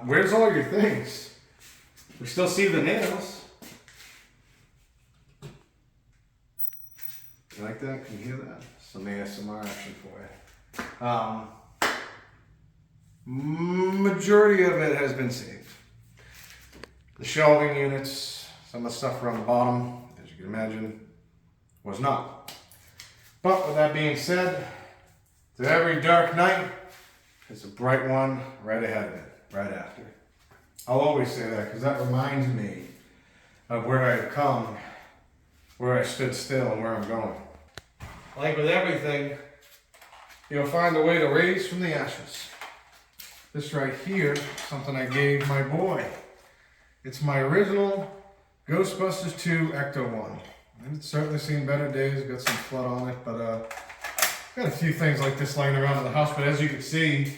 where's all your things? We still see the nails. You like that? Can you hear that? Some ASMR action for you. Majority of it has been saved. The shelving units, some of the stuff around the bottom, as you can imagine, was not. But with that being said, to every dark night, there's a bright one right ahead of it, right after. I'll always say that because that reminds me of where I've come, where I stood still, and where I'm going. Like with everything, you'll find a way to raise from the ashes. This right here, something I gave my boy. It's my original Ghostbusters 2 Ecto-1. And it's certainly seen better days, got some flood on it, but got a few things like this laying around in the house, but as you can see,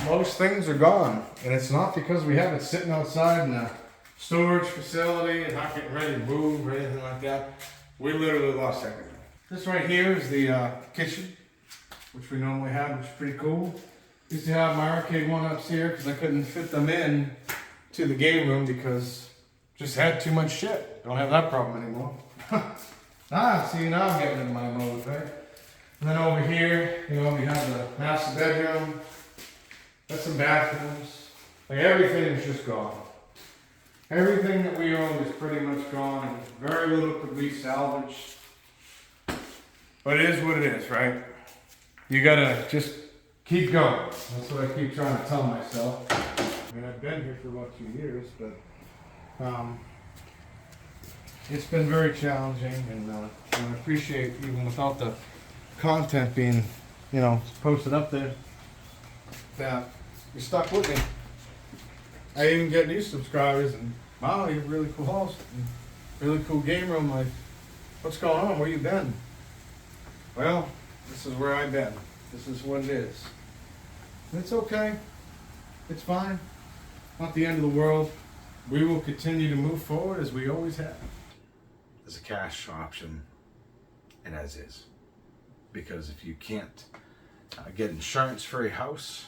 most things are gone. And it's not because we have it sitting outside in a storage facility and not getting ready to move or anything like that. We literally lost everything. This right here is the kitchen, which we normally have, which is pretty cool. Used to have my arcade one upstairs because I couldn't fit them in to the game room because just had too much shit. Don't have that problem anymore. See, now I'm getting into my mode, right? And then over here, you know, we have the master bedroom. Got some bathrooms. Like everything is just gone. Everything that we own is pretty much gone, and very little could be salvaged. But it is what it is, right? You gotta just keep going. That's what I keep trying to tell myself. I mean, I've been here for about 2 years, but it's been very challenging, and I appreciate even without the content being, you know, posted up there, that you stuck with me. I even get new subscribers, and wow, you're a really cool host, and really cool game room. Like, what's going on? Where you been? Well, this is where I've been. This is what it is. And it's okay. It's fine. Not the end of the world. We will continue to move forward as we always have. There's a cash option, and as is. Because if you can't get insurance for a house,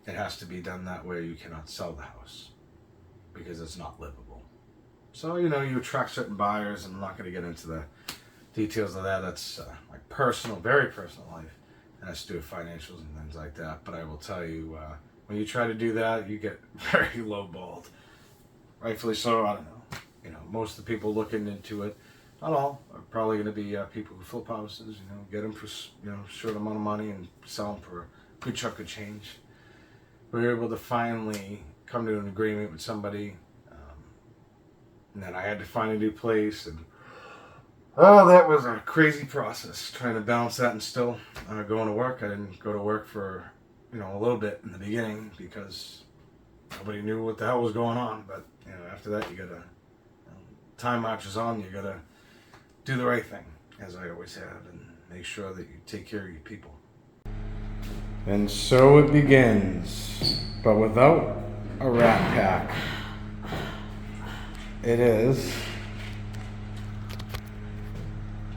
it has to be done that way. You cannot sell the house because it's not livable. So, you know, you attract certain buyers, and I'm not going to get into the details of that. That's my personal, very personal life. And has to do with financials and things like that. But I will tell you, when you try to do that, you get very lowballed. Rightfully so, I don't know. You know, most of the people looking into it, not all, are probably going to be people who flip houses, you know, get them for, you know, short amount of money and sell them for a good chunk of change. We were able to finally come to an agreement with somebody, and then I had to find a new place, and oh, that was a crazy process, trying to balance that and still going to work. I didn't go to work for, you know, a little bit in the beginning because nobody knew what the hell was going on. But, you know, after that, you gotta, time marches on, you gotta do the right thing, as I always have, and make sure that you take care of your people. And so it begins, but without a Rat Pack. It is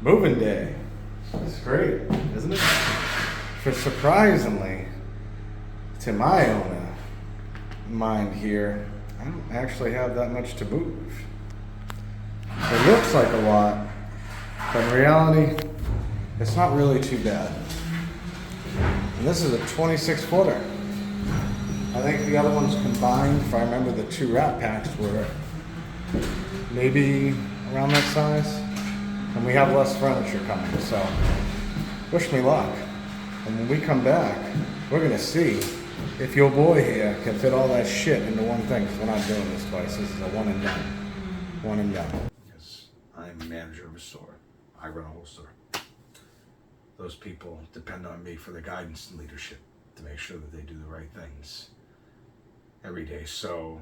moving day. It's great, isn't it? For surprisingly, to my own mind here, I don't actually have that much to move. It looks like a lot, but in reality, it's not really too bad. And this is a 26 footer. I think the other ones combined, if I remember, the 2 Rat Packs were maybe around that size. And we have less furniture coming, so wish me luck. And when we come back, we're gonna see if your boy here can fit all that shit into one thing, because we're not doing this twice. This is a one and done. One and done. Yes, I'm manager of a store. I run a whole store. Those people depend on me for the guidance and leadership to make sure that they do the right things every day. So,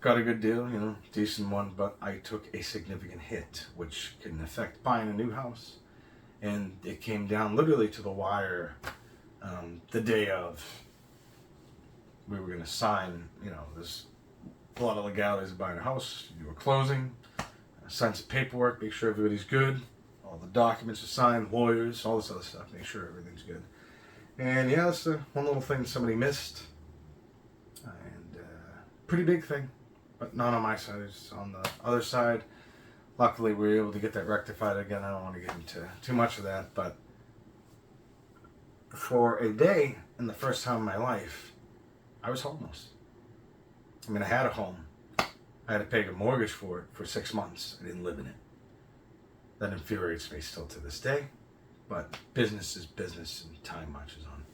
got a good deal, you know, decent one, but I took a significant hit, which can affect buying a new house. And it came down literally to the wire the day of we were going to sign, you know, there's a lot of legalities of buying a house, do a closing, sign some paperwork, make sure everybody's good, all the documents are signed, lawyers, all this other stuff, make sure everything's good. And yeah, that's the one little thing somebody missed, and pretty big thing, but not on my side, it's on the other side. Luckily, we were able to get that rectified again. I don't want to get into too much of that, but for a day, and the first time in my life, I was homeless. I mean, I had a home. I had to pay a mortgage for it for 6 months. I didn't live in it. That infuriates me still to this day, but business is business and time marches on.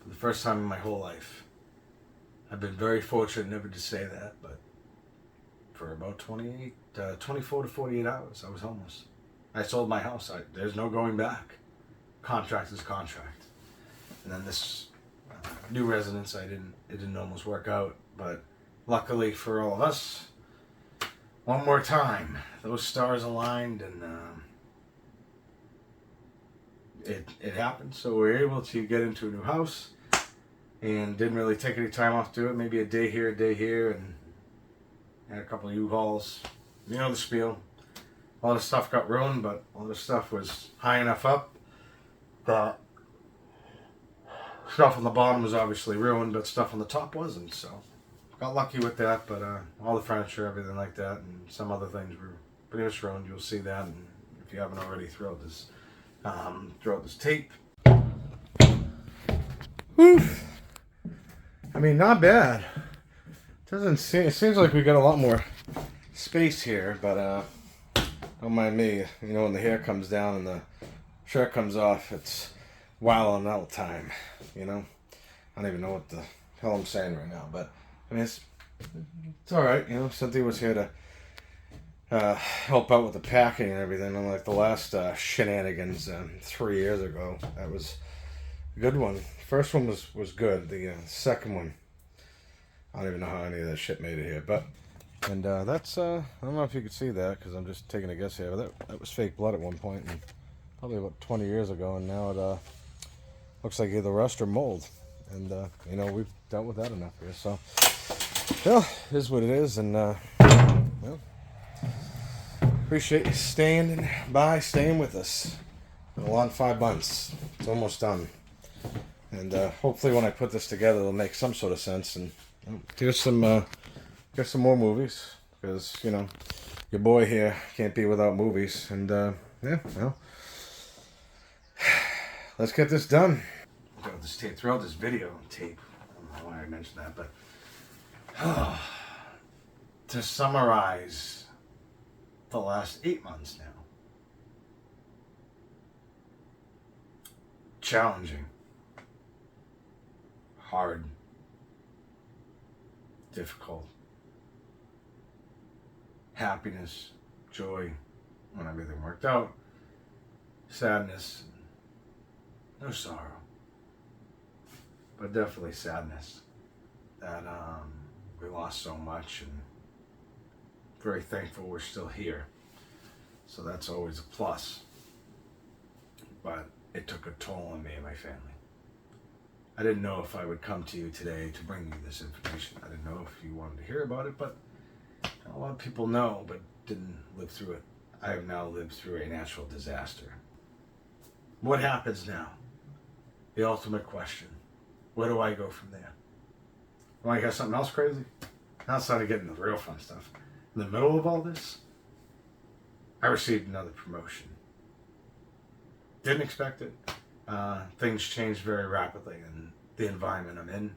For the first time in my whole life, I've been very fortunate never to say that, but for about 24 to 48 hours, I was homeless. I sold my house. There's no going back. Contract is contract. And then this new residence, it didn't almost work out, but luckily for all of us, one more time, those stars aligned, and it happened. So we were able to get into a new house, and didn't really take any time off to do it. Maybe a day here, and had a couple of U-Hauls. You know the spiel. A lot of stuff got ruined, but all the stuff was high enough up that stuff on the bottom was obviously ruined, but stuff on the top wasn't. So got lucky with that, but all the furniture, everything like that, and some other things were pretty much ruined. You'll see that, and if you haven't already, throughout this tape. Whew. I mean, not bad. It seems like we got a lot more space here, but don't mind me. You know, when the hair comes down and the shirt comes off, it's wilding out time. You know, I don't even know what the hell I'm saying right now, but I mean, it's all right. You know, Cynthia was here to help out with the packing and everything. Unlike the last shenanigans 3 years ago, that was a good one. First one was good. The second one, I don't even know how any of that shit made it here, but, and that's, I don't know if you could see that, because I'm just taking a guess here, but that was fake blood at one point, and probably about 20 years ago, and now it looks like either rust or mold, and, you know, we've dealt with that enough here, so, well, it is what it is, and, well, appreciate you staying with us. Been a long 5 months. It's almost done, and hopefully when I put this together, it'll make some sort of sense, and here's some more movies, because, you know, your boy here can't be without movies, and yeah, well, let's get this done. Throughout this video tape, I don't know why I mentioned that, but to summarize the last 8 months now, challenging, hard, difficult, happiness, joy when everything worked out, sadness, no sorrow, but definitely sadness that we lost so much, and very thankful we're still here, so that's always a plus, but it took a toll on me and my family. I didn't know if I would come to you today to bring you this information. I didn't know if you wanted to hear about it, but a lot of people know but didn't live through it. I have now lived through a natural disaster. What happens now? The ultimate question. Where do I go from there? Want to hear something else crazy? Now it's time to get into the real fun stuff. In the middle of all this, I received another promotion. Didn't expect it. Things changed very rapidly in the environment I'm in,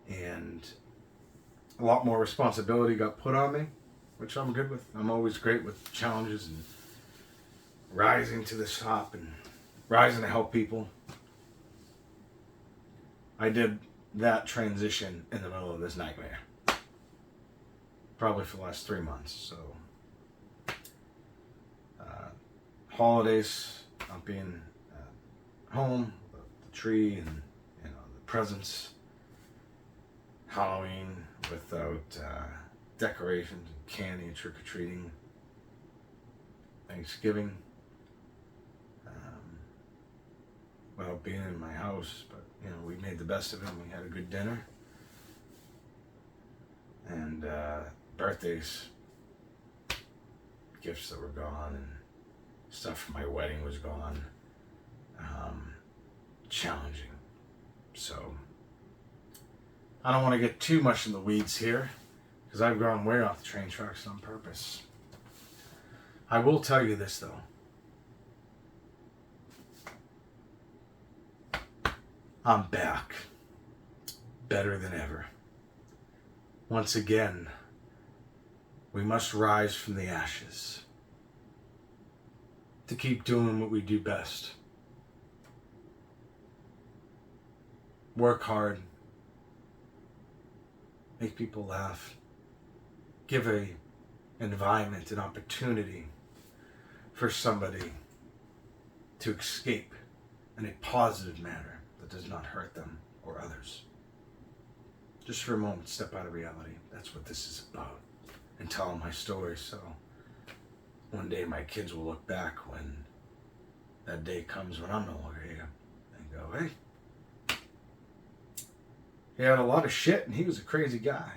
and a lot more responsibility got put on me, which I'm good with. I'm always great with challenges and rising to the top and rising to help people. I did that transition in the middle of this nightmare, probably for the last 3 months. So holidays, not being home, the tree and the presents, Halloween without decorations and candy and trick-or-treating, Thanksgiving without being in my house, but we made the best of it and we had a good dinner. And birthdays, gifts that were gone, and stuff for my wedding was gone. Challenging. So I don't want to get too much in the weeds here, because I've gone way off the train tracks on purpose. I will tell you this though. I'm back. Better than ever. Once again, we must rise from the ashes to keep doing what we do best. Work hard. Make people laugh. Give an environment, an opportunity for somebody to escape in a positive manner that does not hurt them or others. Just for a moment, step out of reality. That's what this is about. And tell my story, so one day my kids will look back when that day comes when I'm no longer here and go, hey, he had a lot of shit and he was a crazy guy.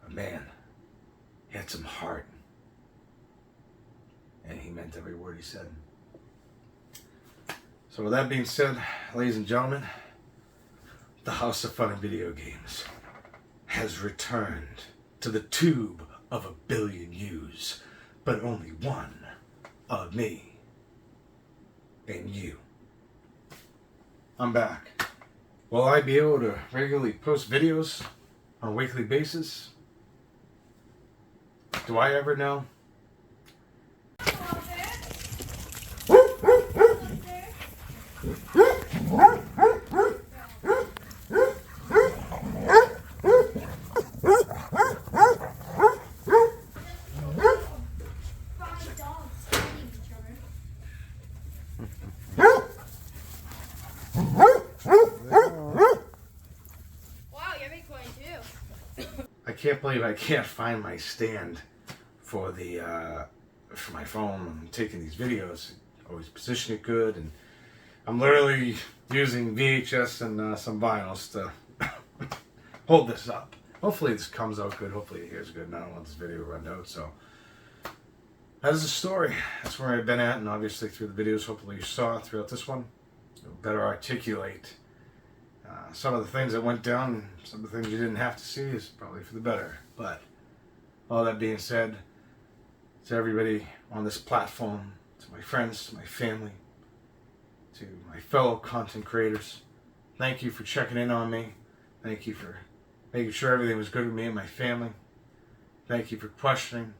But man, he had some heart. And he meant every word he said. So with that being said, ladies and gentlemen, the House of Fun and Video Games has returned to the tube of 1 billion views, but only one of me and you. I'm back. Will I be able to regularly post videos on a weekly basis? Do I ever know? I can't believe I can't find my stand for for my phone. I'm taking these videos, always position it good, and I'm literally using VHS and some vinyls to hold this up. Hopefully this comes out good. Hopefully it hears good, and I don't want this video to run out. So that is the story. That's where I've been at, and obviously through the videos, hopefully you saw throughout this one, it'll better articulate some of the things that went down, and some of the things you didn't have to see is probably for the better. But all that being said, to everybody on this platform, to my friends, to my family, to my fellow content creators, thank you for checking in on me. Thank you for making sure everything was good with me and my family. Thank you for questioning,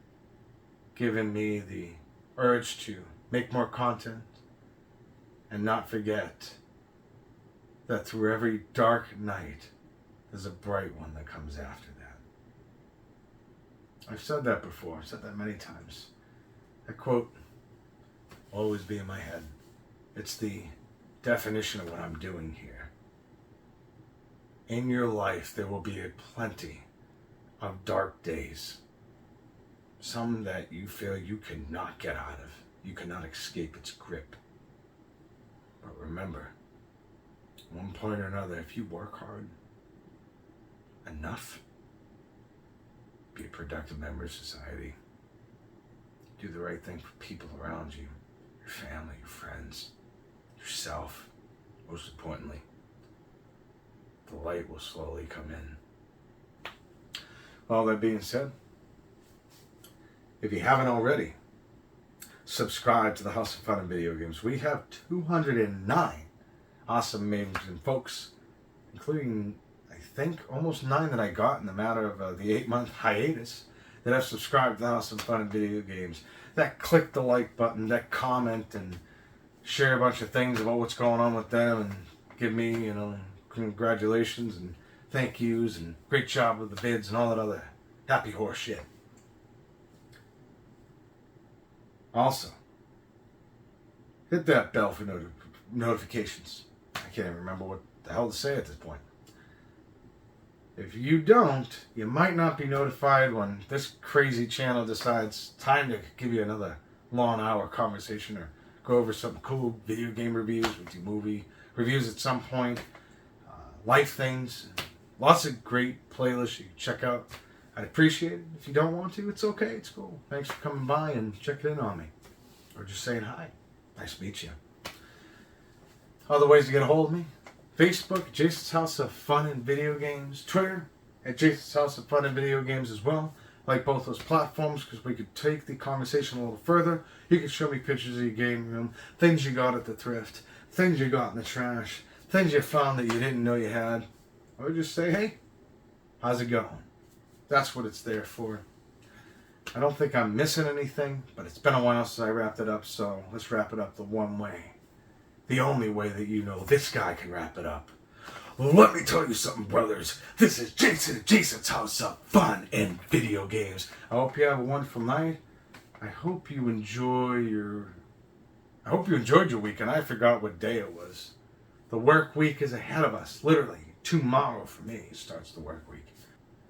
giving me the urge to make more content, and not forget that through every dark night, there's a bright one that comes after that. I've said that before. I've said that many times. That quote will always be in my head. It's the definition of what I'm doing here. In your life, there will be a plenty of dark days. Some that you feel you cannot get out of. You cannot escape its grip. But remember, one point or another, if you work hard enough, be a productive member of society, do the right thing for people around you, your family, your friends, yourself, most importantly, the light will slowly come in. All that being said, if you haven't already, subscribe to the House of Fun and Video Games. We have 209 awesome, amazing folks, including, I think, almost 9 that I got in the matter of the 8-month hiatus that have subscribed to the House of Fun and Video Games, that click the like button, that comment and share a bunch of things about what's going on with them and give me, congratulations and thank yous and great job with the bids and all that other happy horse shit. Also, hit that bell for notifications. I can't even remember what the hell to say at this point. If you don't, you might not be notified when this crazy channel decides time to give you another long hour conversation or go over some cool video game reviews, we do movie reviews at some point, life things, lots of great playlists you can check out. I'd appreciate it. If you don't want to, it's okay, it's cool. Thanks for coming by and checking in on me. Or just saying hi. Nice to meet you. Other ways to get a hold of me: Facebook, Jason's House of Fun and Video Games. Twitter, at Jason's House of Fun and Video Games as well. Like both those platforms because we could take the conversation a little further. You can show me pictures of your game room, things you got at the thrift, things you got in the trash, things you found that you didn't know you had. Or just say, hey, how's it going? That's what it's there for. I don't think I'm missing anything, but it's been a while since I wrapped it up, so let's wrap it up the one way. The only way that you know this guy can wrap it up. Let me tell you something, brothers. This is Jason at Jason's House of Fun and Video Games. I hope you have a wonderful night. I hope you enjoyed your weekend. I forgot what day it was. The work week is ahead of us. Literally, tomorrow for me starts the work week.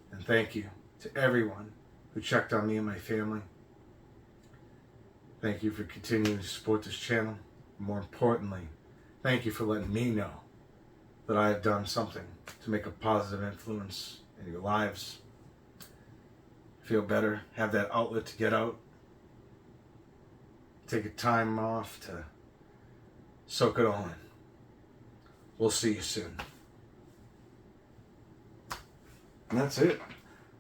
And thank you to everyone who checked on me and my family. Thank you for continuing to support this channel. More importantly, thank you for letting me know that I have done something to make a positive influence in your lives. Feel better, have that outlet to get out. Take a time off to soak it all in. We'll see you soon. And that's it.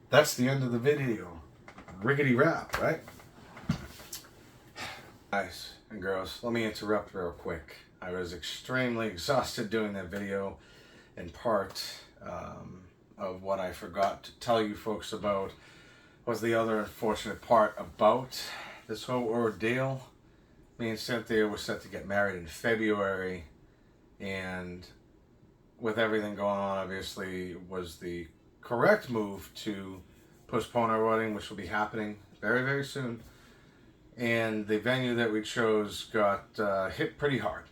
That's the end of the video. Riggedy rap, right? Guys and girls, let me interrupt real quick. I was extremely exhausted doing that video, and part of what I forgot to tell you folks about was the other unfortunate part about this whole ordeal. Me and Cynthia were set to get married in February, and with everything going on, obviously, was the correct move to postpone our wedding, which will be happening very, very soon. And the venue that we chose got hit pretty hard.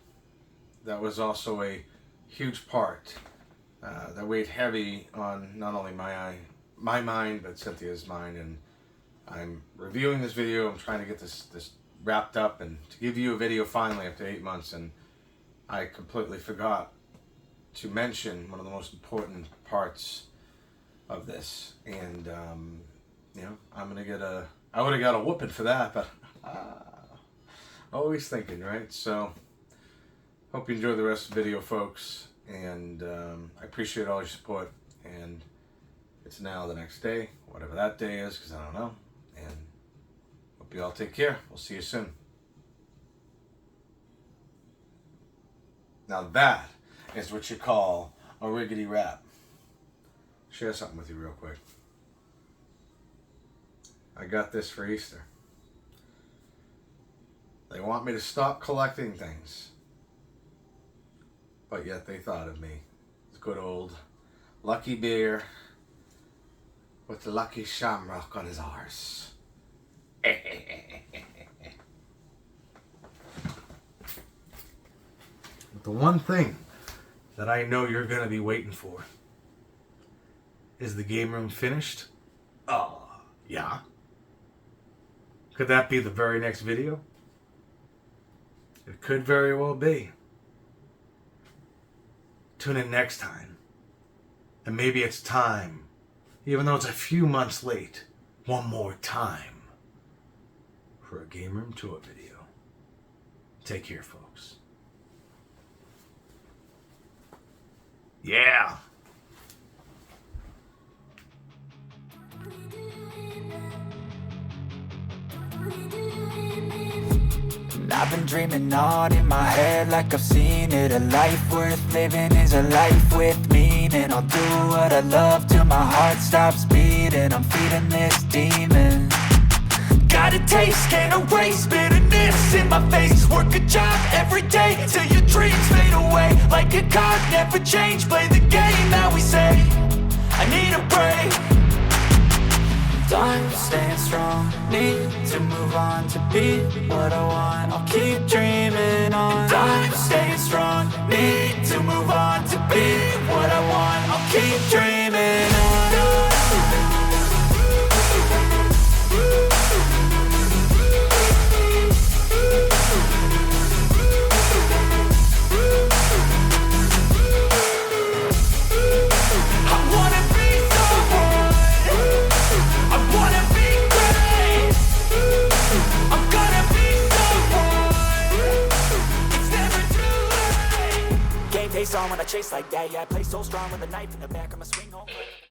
That was also a huge part that weighed heavy on not only my mind, but Cynthia's mind. And I'm reviewing this video. I'm trying to get this wrapped up and to give you a video finally after 8 months. And I completely forgot to mention one of the most important parts of this. And, I'm going to get I would have got a whooping for that, but always thinking, right? So, hope you enjoy the rest of the video, folks, and I appreciate all your support. And it's now the next day, whatever that day is, because I don't know. And hope you all take care. We'll see you soon. Now that is what you call a riggedy rap. Share something with you real quick. I got this for Easter. They want me to stop collecting things, but yet they thought of me. It's good old Lucky Bear with the lucky shamrock on his arse. But the one thing that I know you're going to be waiting for is the game room finished? Oh, yeah. Could that be the very next video? It could very well be. Tune in next time. And maybe it's time, even though it's a few months late, one more time for a Game Room Tour video. Take care, folks. Yeah! What are you doing? I've been dreaming on in my head like I've seen it. A life worth living is a life with meaning. I'll do what I love till my heart stops beating. I'm feeding this demon. Got a taste, can't erase bitterness in my face. Work a job every day till your dreams fade away. Like a card, never change, play the game that we say. I need a break. I'm staying strong, need to move on to be what I want. I'll keep dreaming on. I'm staying strong, need to move on to be what I want. I'll keep dreaming on. On when I chase like that, yeah, I play so strong with a knife in the back of my swing home.